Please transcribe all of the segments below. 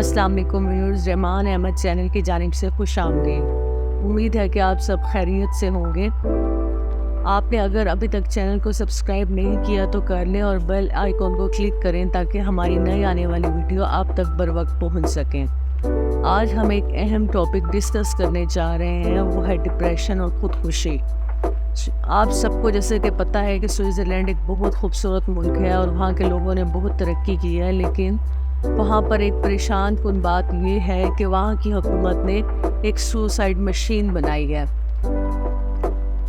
अस्सलाम वालेकुम viewers, Rahman Ahmad channel की जानिब से खुश आमदीद। उम्मीद है कि आप सब खैरियत से होंगे। आपने अगर अभी तक चैनल को सब्सक्राइब नहीं किया तो कर लें और बेल आइकॉन को क्लिक करें ताकि हमारी नई आने वाली वीडियो आप तक बर वक्त पहुँच सकें। आज हम एक अहम टॉपिक डिस्कस करने जा रहे हैं, वो है डिप्रेशन और ख़ुदकुशी। आप सबको जैसे कि पता है कि स्विट्ज़रलैंड एक बहुत खूबसूरत मुल्क है और वहाँ के लोगों ने बहुत तरक्की की है, लेकिन वहाँ पर एक परेशान कुन बात ये है कि वहाँ की हुकूमत ने एक सुसाइड मशीन बनाई है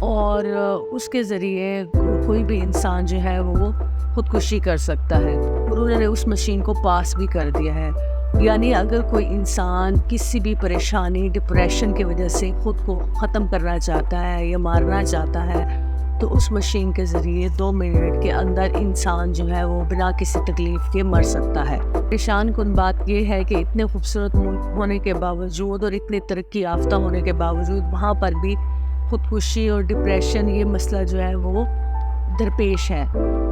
और उसके ज़रिए कोई भी इंसान जो है वो ख़ुदकुशी कर सकता है और उन्होंने उस मशीन को पास भी कर दिया है। यानी अगर कोई इंसान किसी भी परेशानी डिप्रेशन की वजह से ख़ुद को ख़त्म करना चाहता है या मारना चाहता है तो उस मशीन के ज़रिए 2 मिनट के अंदर इंसान जो है वो बिना किसी तकलीफ़ के मर सकता है। परेशान कुन बात ये है कि इतने खूबसूरत मुल्क होने के बावजूद और इतने तरक्की याफ्ता होने के बावजूद वहाँ पर भी ख़ुदकुशी और डिप्रेशन ये मसला जो है वो दरपेश है।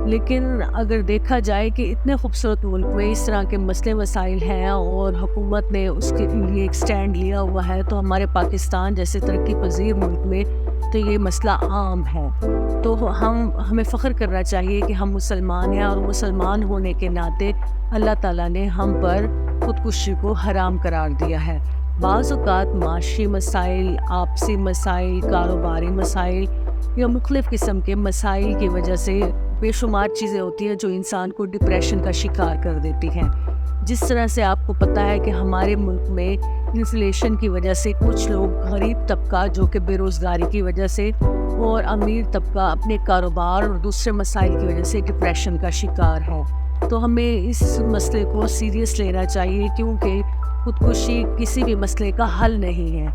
लेकिन अगर देखा जाए कि इतने खूबसूरत मुल्क में इस तरह के मसले मसाइल हैं और हुकूमत ने उसके लिए एक स्टैंड लिया हुआ है, तो हमारे पाकिस्तान जैसे तरक्की पजीर मुल्क में तो ये मसला आम है। तो हमें फ़ख्र करना चाहिए कि हम मुसलमान हैं और मुसलमान होने के नाते अल्लाह ताला ने हम पर ख़ुदकुशी को हराम करार दिया है। बाज़ औक़ात माशी मसाइल, आपसी मसाइल, कारोबारी मसाइल या मुख्तलिफ़ किस्म के मसाइल की वजह से बेशुमार चीज़ें होती हैं जो इंसान को डिप्रेशन का शिकार कर देती हैं। जिस तरह से आपको पता है कि हमारे मुल्क में इन्फ्लेशन की वजह से कुछ लोग गरीब तबका जो कि बेरोज़गारी की वजह से और अमीर तबका अपने कारोबार और दूसरे मसाइल की वजह से डिप्रेशन का शिकार है। तो हमें इस मसले को सीरियस लेना चाहिए, क्योंकि ख़ुदकुशी किसी भी मसले का हल नहीं है।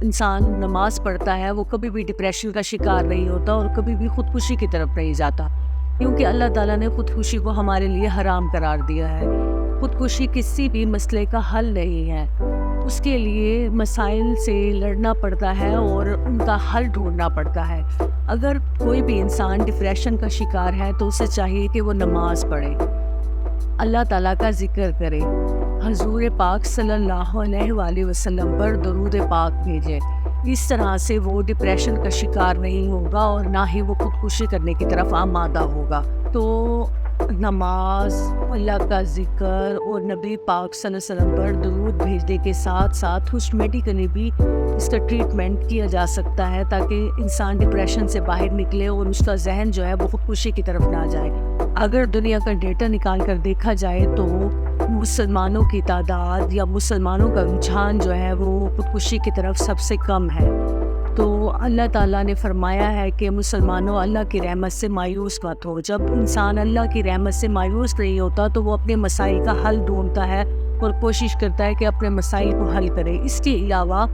इंसान नमाज पढ़ता है, वो कभी भी डिप्रेशन का शिकार नहीं होता और कभी भी ख़ुदकुशी की तरफ नहीं जाता, क्योंकि अल्लाह ताला ने ख़ुदकुशी को हमारे लिए हराम करार दिया है। ख़ुदकुशी किसी भी मसले का हल नहीं है, उसके लिए मसाइल से लड़ना पड़ता है और उनका हल ढूंढना पड़ता है। अगर कोई भी इंसान डिप्रेशन का शिकार है तो उसे चाहिए कि वो नमाज पढ़े, अल्लाह ताला का ज़िक्र करे, हजूर पाक सल्लल्लाहु अलैहि वसल्लम पर दरूद पाक भेजे। इस तरह से वो डिप्रेशन का शिकार नहीं होगा और ना ही वो ख़ुदकुशी करने की तरफ आमादा होगा। तो नमाज, अल्लाह का ज़िक्र और नबी पाक सल्लल्लाहु अलैहि वसल्लम पर दरूद भेजने के साथ साथ कुछ मेडिकली भी इसका ट्रीटमेंट किया जा सकता है ताकि इंसान डिप्रेशन से बाहर निकले और उसका जहन जो है वो ख़ुदकुशी की तरफ ना जाए। अगर दुनिया का डेटा निकाल कर देखा जाए तो मुसलमानों की तादाद या मुसलमानों का रुझान जो है वो ख़ुदकुशी की तरफ सबसे कम है। तो अल्लाह ताला ने फरमाया है कि मुसलमानों, अल्लाह की रहमत से मायूस मत हो। जब इंसान अल्लाह की रहमत से मायूस नहीं होता तो वो अपने मसाइल का हल ढूंढता है और कोशिश करता है कि अपने मसाइल को हल करे। इसके अलावा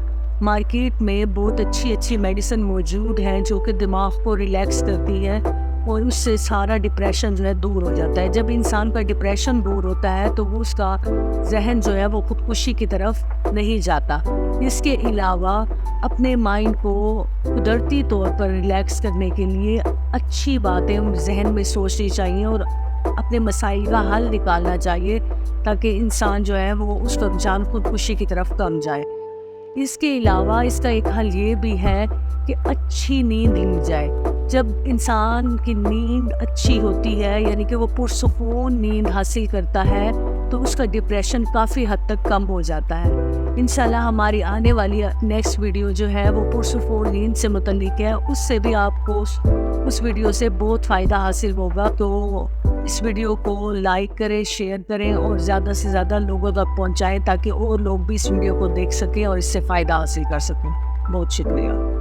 मार्केट में बहुत अच्छी मेडिसिन मौजूद हैं जो कि दिमाग को रिलैक्स करती है और उससे सारा डिप्रेशन जो है दूर हो जाता है। जब इंसान का डिप्रेशन दूर होता है तो वो उसका जहन जो है वो ख़ुदकुशी की तरफ नहीं जाता। इसके अलावा अपने माइंड को कुदरती तौर पर रिलैक्स करने के लिए अच्छी बातें जहन में सोचनी चाहिए और अपने मसाइल का हल निकालना चाहिए ताकि इंसान जो है वो उसका रुझान ख़ुदकुशी की तरफ कम जाए। इसके अलावा इसका एक हल ये भी है कि अच्छी नींद ली जाए। जब इंसान की नींद अच्छी होती है, यानी कि वो पुरसुकून नींद हासिल करता है, तो उसका डिप्रेशन काफ़ी हद तक कम हो जाता है। इंशाल्लाह हमारी आने वाली नेक्स्ट वीडियो जो है वो पुरसुकून नींद से मुतल्लिक है, उससे भी आपको उस वीडियो से बहुत फ़ायदा हासिल होगा। तो इस वीडियो को लाइक करें, शेयर करें और ज़्यादा से ज़्यादा लोगों तक पहुँचाएँ ताकि और लोग भी इस वीडियो को देख सकें और इससे फ़ायदा हासिल कर सकें। बहुत शुक्रिया।